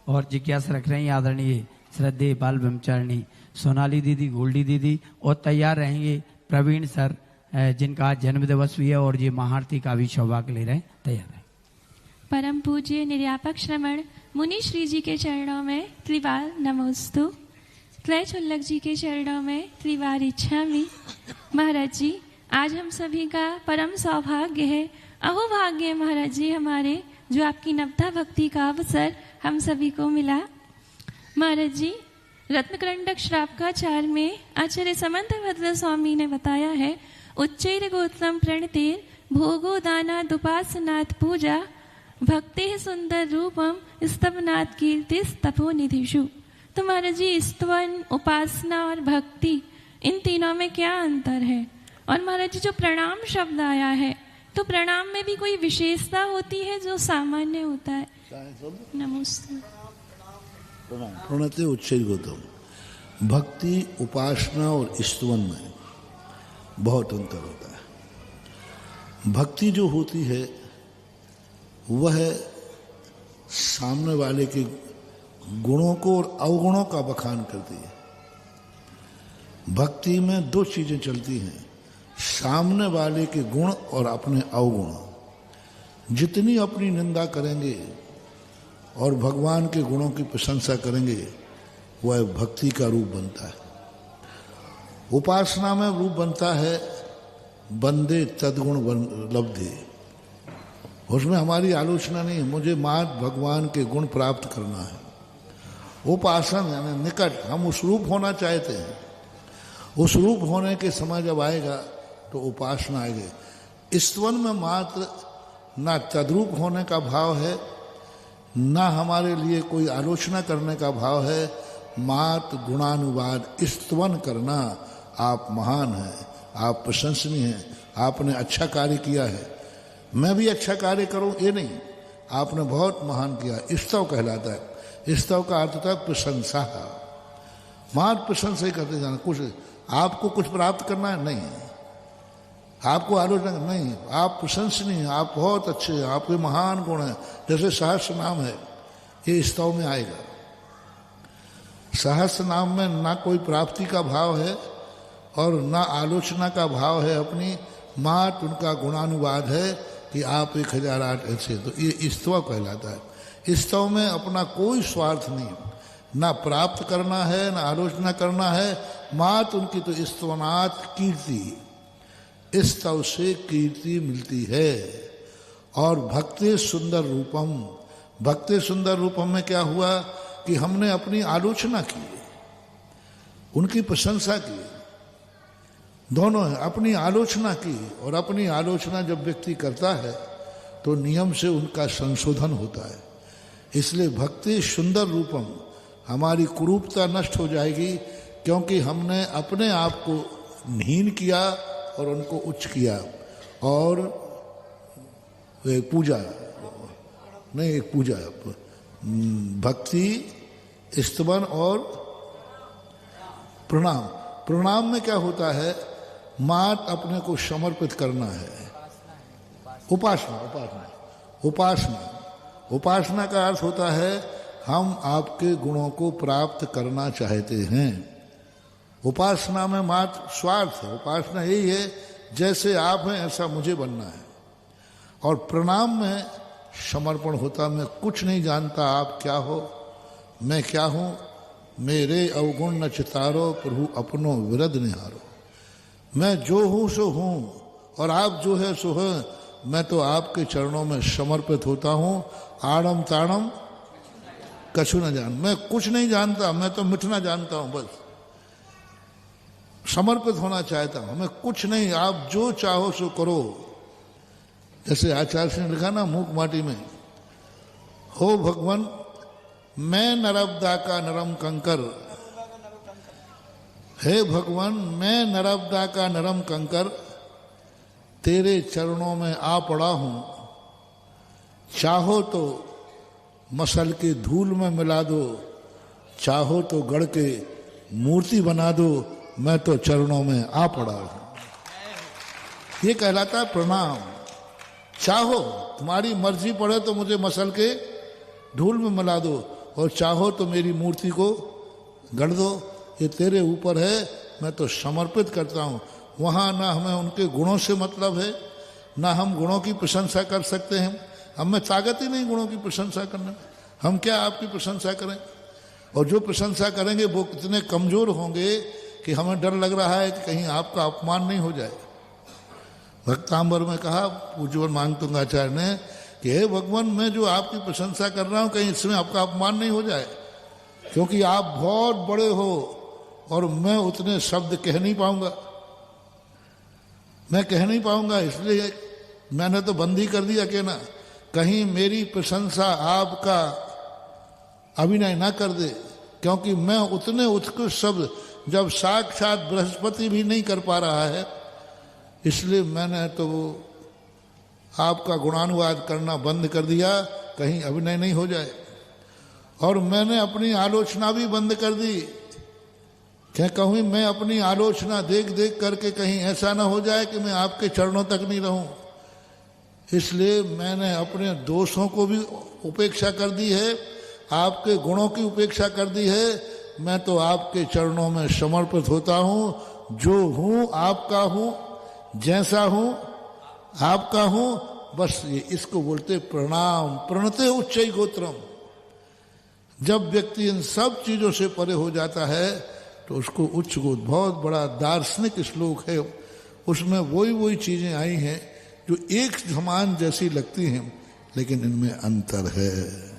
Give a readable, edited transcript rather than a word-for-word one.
और जिज्ञासा रख रहे हैं आदरणीय श्रद्धेय बाल ब्रह्मचारिणी सोनाली दीदी, गोल्डी दीदी, और तैयार रहेंगे प्रवीण सर जिनका आज जन्म दिवस भी है और ये महाआरती का भी सौभाग्य ले रहे हैं। तैयार है। परम पूज्य निर्यापक श्रमण मुनि श्री जी के चरणों में त्रिवार नमोस्तु। त्रय चुल्लक जी के चरणों में त्रिवार इच्छामि। महाराज जी, आज हम सभी का परम सौभाग्य है, अहोभाग्य महाराज जी हमारे, जो आपकी नवता भक्ति का अवसर हम सभी को मिला। महाराज जी, रत्नकरंडक श्रावकाचार में आचार्य समंत भद्र स्वामी ने बताया है, उच्चैर गोत्रम प्रणतेर भोगो दानाद उपासनात् पूजा भक्ति सुंदर रूपम स्तवनात् कीर्ति तपो निधिषु। तो महाराज जी, स्तवन, उपासना और भक्ति, इन तीनों में क्या अंतर है? और महाराज जी, जो प्रणाम शब्द आया है, तो प्रणाम में भी कोई विशेषता होती है जो सामान्य होता है? नमस्ते। प्रणते उच्चैर गोत्रम, भक्ति, उपासना और स्तवन में बहुत अंतर होता है। भक्ति जो होती है वह सामने वाले के गुणों को और अवगुणों का बखान करती है। भक्ति में दो चीजें चलती हैं, सामने वाले के गुण और अपने अवगुण। जितनी अपनी निंदा करेंगे और भगवान के गुणों की प्रशंसा करेंगे, वह भक्ति का रूप बनता है। उपासना में रूप बनता है बंदे तद्गुण लब्धे, उसमें हमारी आलोचना नहीं है, मुझे मात भगवान के गुण प्राप्त करना है। उपासन यानी निकट, हम उस रूप होना चाहते हैं, उस रूप होने के समय जब आएगा तो उपासना आएगी। स्तवन में मात्र ना तद्रूप होने का भाव है, ना हमारे लिए कोई आलोचना करने का भाव है, मात गुणानुवाद स्तवन करना, आप महान हैं, आप प्रशंसनीय हैं, आपने अच्छा कार्य किया है, मैं भी अच्छा कार्य करूं, ये नहीं, आपने बहुत महान किया, स्तव कहलाता है। स्तव का अर्थ होता है प्रशंसा। मात प्रशंसा ही करते जाना। कुछ आपको कुछ प्राप्त करना है नहीं, आपको आलोचना नहीं, आप प्रशंसनीय, आप बहुत अच्छे हैं, आपके महान गुण हैं। जैसे सहस्र नाम है, ये स्तव में आएगा। सहस्र नाम में ना कोई प्राप्ति का भाव है और ना आलोचना का भाव है अपनी, मात उनका गुणानुवाद है कि आप 1008 ऐसे, तो ये स्तव कहलाता है। स्तव में अपना कोई स्वार्थ नहीं, ना प्राप्त करना है ना आलोचना करना है, मात उनकी तो स्तवनात् कीर्ति, स्तव से कीर्ति मिलती है। और भक्ति सुंदर रूपम, भक्ति सुंदर रूपम में क्या हुआ कि हमने अपनी आलोचना की, उनकी प्रशंसा की, दोनों है। अपनी आलोचना की, और अपनी आलोचना जब व्यक्ति करता है तो नियम से उनका संशोधन होता है। इसलिए भक्ति सुंदर रूपम, हमारी कुरूपता नष्ट हो जाएगी, क्योंकि हमने अपने आप को हीन किया और उनको उच्च किया। और पूजा नहीं, एक पूजा, भक्ति, स्तवन और प्रणाम। प्रणाम में क्या होता है, मात अपने को समर्पित करना है। उपासना, उपासना, उपासना, उपासना का अर्थ होता है हम आपके गुणों को प्राप्त करना चाहते हैं। उपासना में मात्र स्वार्थ है। उपासना यही है, जैसे आप हैं ऐसा मुझे बनना है। और प्रणाम में समर्पण होता, मैं कुछ नहीं जानता आप क्या हो, मैं क्या हूँ, मेरे अवगुण न चितारो प्रभु अपनो विरद निहारो। मैं जो हूँ सो हूँ और आप जो है सो है, मैं तो आपके चरणों में समर्पित होता हूँ। आड़म ताड़म कछु न जान, मैं कुछ नहीं जानता, मैं तो मिटना जानता हूँ, बस समर्पित होना चाहता हूँ, मैं कुछ नहीं, आप जो चाहो सो करो। जैसे आचार्य ने लिखा ना मूक माटी में, हो भगवान मैं नर्मदा का नरम कंकर, हे भगवान मैं नर्मदा का नरम कंकर तेरे चरणों में आ पड़ा हूं, चाहो तो मसल के धूल में मिला दो, चाहो तो गढ़ के मूर्ति बना दो, मैं तो चरणों में आ पड़ा हूं। ये कहलाता है प्रणाम। चाहो तुम्हारी मर्जी पड़े तो मुझे मसल के धूल में मिला दो, और चाहो तो मेरी मूर्ति को गढ़ दो, ये तेरे ऊपर है, मैं तो समर्पित करता हूँ। वहाँ ना हमें उनके गुणों से मतलब है, ना हम गुणों की प्रशंसा कर सकते हैं, हमें ताकत ही नहीं गुणों की प्रशंसा करने, हम क्या आपकी प्रशंसा करें। और जो प्रशंसा करेंगे वो कितने कमजोर होंगे कि हमें डर लग रहा है कि कहीं आपका अपमान नहीं हो जाए। भक्तांबर में कहा पूज्यवर मांगतुंगाचार्य ने कि हे भगवान, मैं जो आपकी प्रशंसा कर रहा हूँ कहीं इसमें आपका अपमान नहीं हो जाए, क्योंकि आप बहुत बड़े हो और मैं उतने शब्द कह नहीं पाऊंगा, मैं कह नहीं पाऊंगा, इसलिए मैंने तो बंद ही कर दिया कि ना कहीं मेरी प्रशंसा आपका अभिनय ना कर दे, क्योंकि मैं उतने उत्कृष्ट शब्द जब साक्षात बृहस्पति भी नहीं कर पा रहा है, इसलिए मैंने तो वो आपका गुणानुवाद करना बंद कर दिया, कहीं अभिनय नहीं हो जाए। और मैंने अपनी आलोचना भी बंद कर दी, क्या कहूँ, मैं अपनी आलोचना देख देख करके कहीं ऐसा ना हो जाए कि मैं आपके चरणों तक नहीं रहूं, इसलिए मैंने अपने दोषों को भी उपेक्षा कर दी है, आपके गुणों की उपेक्षा कर दी है। मैं तो आपके चरणों में समर्पित होता हूँ, जो हूँ आपका हूँ, जैसा हूँ आपका हूँ, बस ये इसको बोलते प्रणाम, प्रणते उच्चै गोत्रम। जब व्यक्ति इन सब चीजों से परे हो जाता है तो उसको उच्च गोत्र, बहुत बड़ा दार्शनिक श्लोक है, उसमें वही चीजें आई हैं जो एक समान जैसी लगती हैं लेकिन इनमें अंतर है।